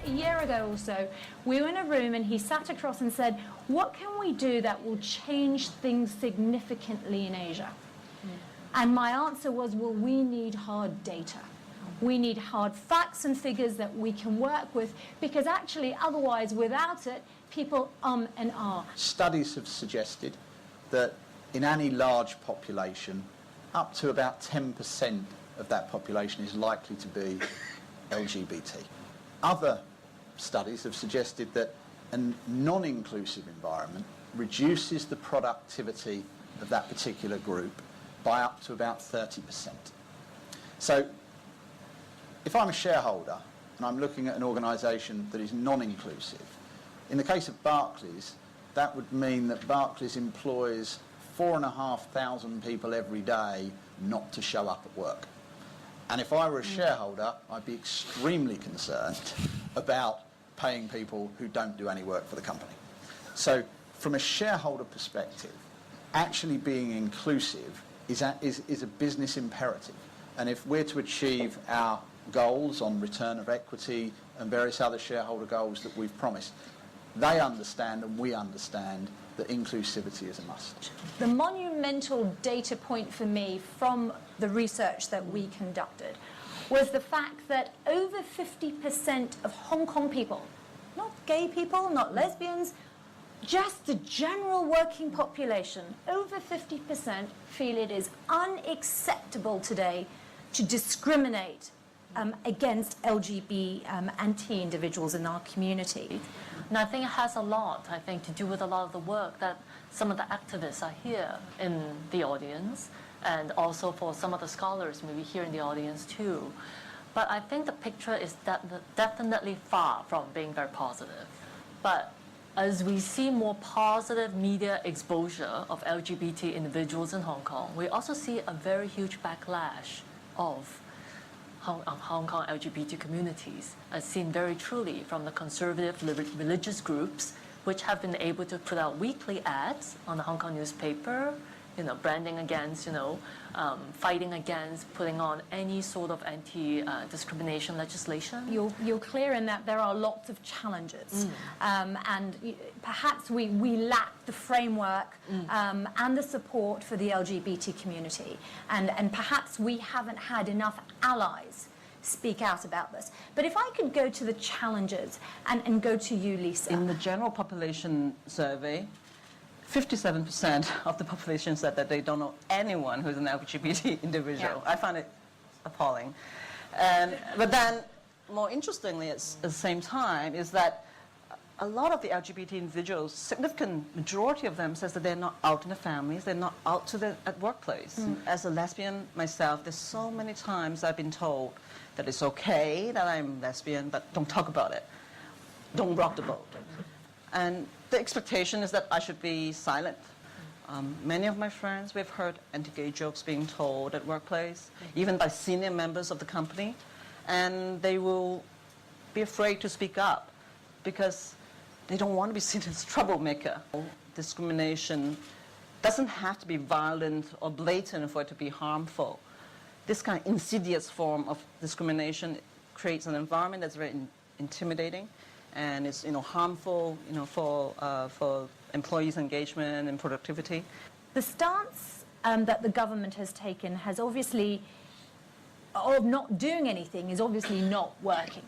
a year ago or so, we were in a room and he sat across and said, what can we do that will change things significantly in Asia? And my answer was, well, we need hard data. We need hard facts and figures that we can work with, because actually otherwise without it, people and ah. Studies have suggested that in any large population, up to about 10% of that population is likely to be LGBT. Other studies have suggested that a non-inclusive environment reduces the productivity of that particular group by up to about 30%. So if I'm a shareholder and I'm looking at an organisation that is non-inclusive, in the case of Barclays, that would mean that Barclays employs 4,500 people every day not to show up at work. And if I were a shareholder, I'd be extremely concerned about paying people who don't do any work for the company. So from a shareholder perspective, actually being inclusive is a business imperative. And if we're to achieve our goals on return of equity and various other shareholder goals that we've promised, they understand and we understand that inclusivity is a must. The monumental data point for me from the research that we conducted was the fact that over 50% of Hong Kong people, not gay people, not lesbians, just the general working population, over 50% feel it is unacceptable today to discriminate against LGBT and T individuals in our community. And I think it has a lot, to do with a lot of the work that some of the activists are here in the audience, and also for some of the scholars maybe here in the audience too. But I think the picture is definitely far from being very positive. But as we see more positive media exposure of LGBT individuals in Hong Kong, we also see a very huge backlash of Hong Kong LGBT communities, as seen very truly from the conservative religious groups, which have been able to put out weekly ads on the Hong Kong newspaper, branding against, fighting against putting on any sort of anti-discrimination legislation. You're clear in that there are lots of challenges, and perhaps we lack the framework and the support for the LGBT community, and perhaps we haven't had enough allies speak out about this. But if I could go to the challenges and go to you, Lisa. In the general population survey, 57% of the population said that they don't know anyone who's an LGBT individual. Yeah. I find it appalling. But then, more interestingly, at the same time, is that a lot of the LGBT individuals, significant majority of them, says that they're not out in the families, they're not out at workplace. As a lesbian myself, there's so many times I've been told that it's okay that I'm lesbian, but don't talk about it. Don't rock the boat. And the expectation is that I should be silent. Many of my friends, we've heard anti-gay jokes being told at workplace, even by senior members of the company, and they will be afraid to speak up because they don't want to be seen as a troublemaker. Discrimination doesn't have to be violent or blatant for it to be harmful. This kind of insidious form of discrimination creates an environment that's very intimidating, and it's harmful for employees' engagement and productivity. The stance that the government has taken has obviously, of not doing anything, is obviously not working,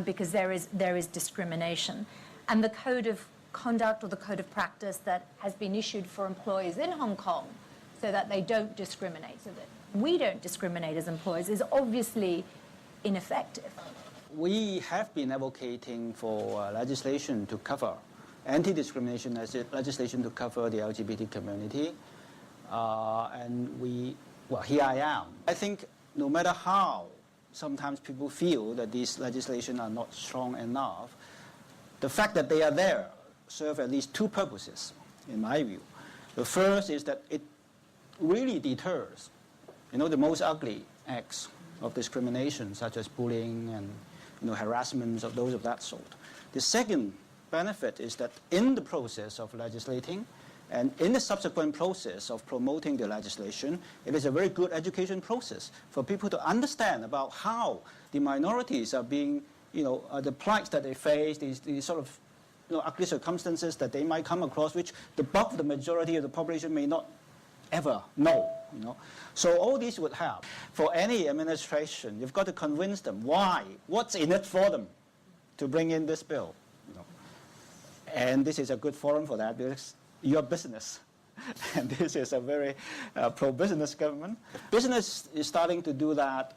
because there is discrimination, and the code of conduct or the code of practice that has been issued for employees in Hong Kong, so that they don't discriminate, so that we don't discriminate as employees, is obviously ineffective. We have been advocating for legislation to cover anti-discrimination legislation to cover the LGBT community, and here I am. I think no matter how sometimes people feel that these legislation are not strong enough, the fact that they are there serve at least two purposes, in my view. The first is that it really deters, the most ugly acts of discrimination, such as bullying and harassment of those of that sort. The second benefit is that in the process of legislating and in the subsequent process of promoting the legislation, it is a very good education process for people to understand about how the minorities are being the plights that they face, these sort of ugly circumstances that they might come across, which the bulk of the majority of the population may not ever know. So all these would help. For any administration, you've got to convince them why, what's in it for them to bring in this bill. And this is a good forum for that because you're business. And this is a very pro-business government. If business is starting to do that,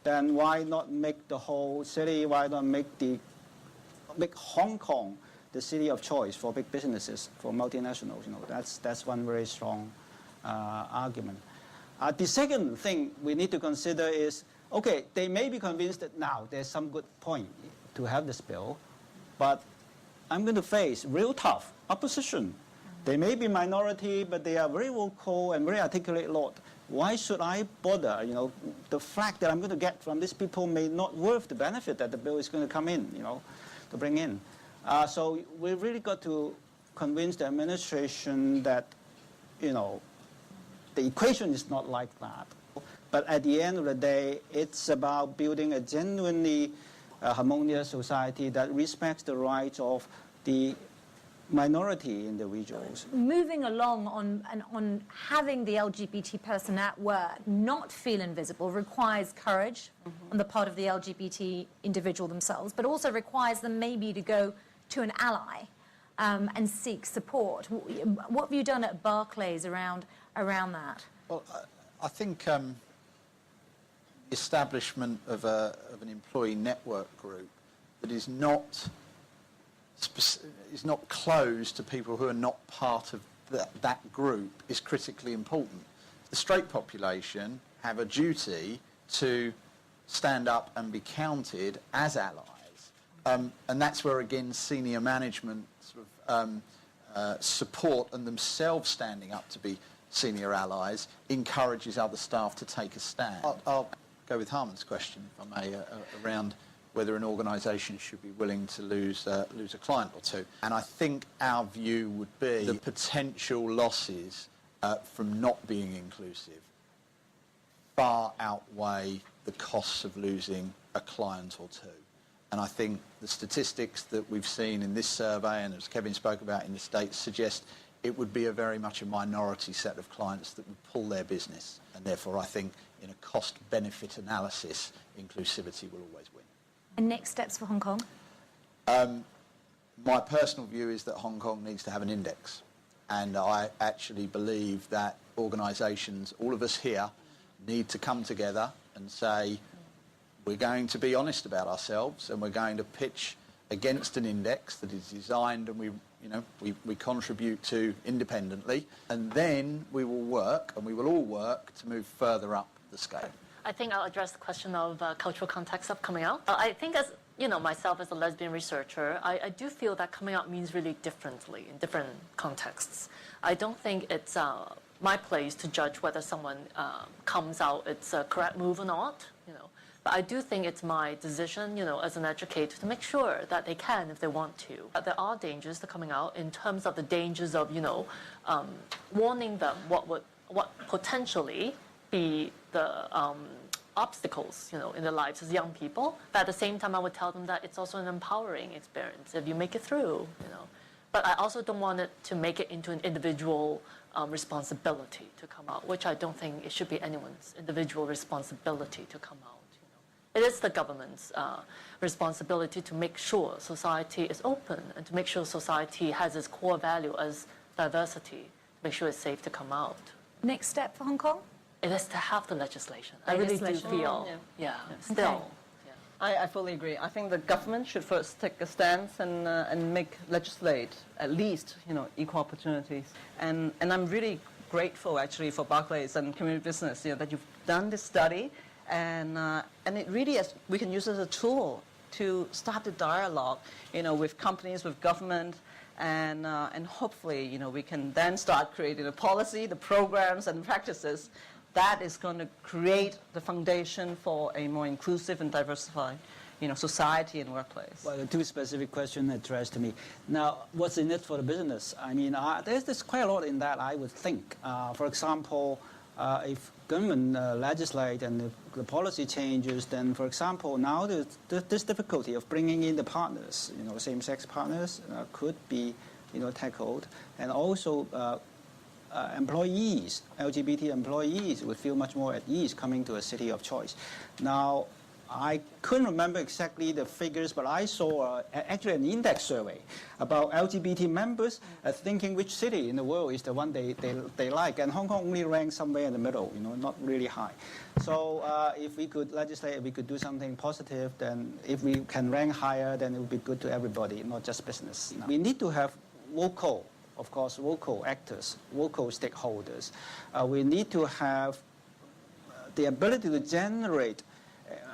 then why not make the whole city, why not make Hong Kong the city of choice for big businesses, for multinationals? That's one very strong argument. The second thing we need to consider is, okay, they may be convinced that now there's some good point to have this bill, but I'm going to face real tough opposition. They may be minority, but they are very vocal and very articulate lot. Why should I bother? The fact that I'm going to get from these people may not worth the benefit that the bill is going to come in, to bring in. So we've really got to convince the administration that, the equation is not like that. But at the end of the day, it's about building a genuinely harmonious society that respects the rights of the minority individuals. Moving along on having the LGBT person at work not feel invisible requires courage on the part of the LGBT individual themselves, but also requires them maybe to go to an ally and seek support. What have you done at Barclays around that? Well, I think establishment of an employee network group that is not closed to people who are not part of that group is critically important. The straight population have a duty to stand up and be counted as allies. And that's where, again, senior management sort of support and themselves standing up to be senior allies encourages other staff to take a stand. I'll go with Harman's question, if I may, around whether an organisation should be willing to lose a client or two. And I think our view would be the potential losses from not being inclusive far outweigh the costs of losing a client or two. And I think the statistics that we've seen in this survey, and as Kevin spoke about in the States, suggest it would be very much a minority set of clients that would pull their business. And therefore, I think in a cost-benefit analysis, inclusivity will always win. And next steps for Hong Kong? My personal view is that Hong Kong needs to have an index. And I actually believe that organisations, all of us here, need to come together and say, we're going to be honest about ourselves and we're going to pitch against an index that is designed and we contribute to independently, and then we will work, and we will all work to move further up the scale. I think I'll address the question of cultural context of coming out. I think as, myself as a lesbian researcher, I do feel that coming out means really differently in different contexts. I don't think it's my place to judge whether someone comes out, it's a correct move or not, But I do think it's my decision, as an educator, to make sure that they can if they want to. But there are dangers to coming out in terms of the dangers of, warning them what potentially be the obstacles, in their lives as young people. But at the same time, I would tell them that it's also an empowering experience if you make it through, But I also don't want it to make it into an individual responsibility to come out, which I don't think it should be anyone's individual responsibility to come out. It is the government's responsibility to make sure society is open and to make sure society has its core value as diversity, to make sure it's safe to come out. Next step for Hong Kong? It is to have the legislation. I really do feel, still. Okay. I fully agree. I think the government should first take a stance and legislate at least, equal opportunities. And I'm really grateful actually for Barclays and community business, that you've done this study. And it really is, we can use it as a tool to start the dialogue, with companies, with government, and hopefully, we can then start creating the policy, the programs, and practices that is going to create the foundation for a more inclusive and diversified, society and workplace. Well, the two specific questions addressed to me. Now, what's in it for the business? I mean, there's quite a lot in that, I would think. For example, If government legislate and if the policy changes, then, for example, now this difficulty of bringing in the partners, same-sex partners, could be, tackled, and also employees, LGBT employees, would feel much more at ease coming to a city of choice. Now, I couldn't remember exactly the figures, but I saw actually an index survey about LGBT members thinking which city in the world is the one they like, and Hong Kong only ranks somewhere in the middle, not really high. So if we could legislate, if we could do something positive, then if we can rank higher, then it would be good to everybody, not just business. We need to have local, of course, local actors, local stakeholders. We need to have the ability to generate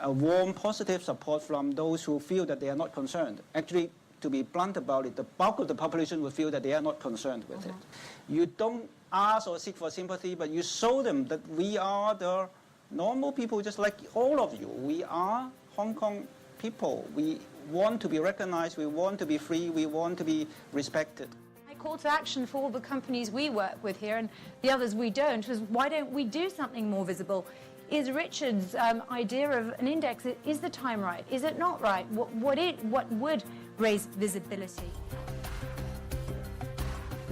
a warm, positive support from those who feel that they are not concerned. Actually, to be blunt about it, the bulk of the population will feel that they are not concerned with it. You don't ask or seek for sympathy, but you show them that we are the normal people just like all of you. We are Hong Kong people. We want to be recognized, we want to be free, we want to be respected. My call to action for all the companies we work with here and the others we don't was, why don't we do something more visible? Is Richard's idea of an index, is the time right? Is it not right? What would raise visibility?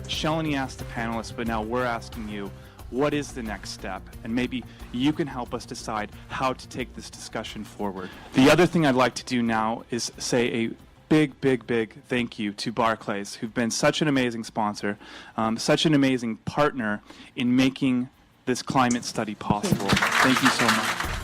Shalini asked the panelists, but now we're asking you, what is the next step? And maybe you can help us decide how to take this discussion forward. The other thing I'd like to do now is say a big, big, big thank you to Barclays, who've been such an amazing sponsor, such an amazing partner in making this climate study possible. Thank you so much.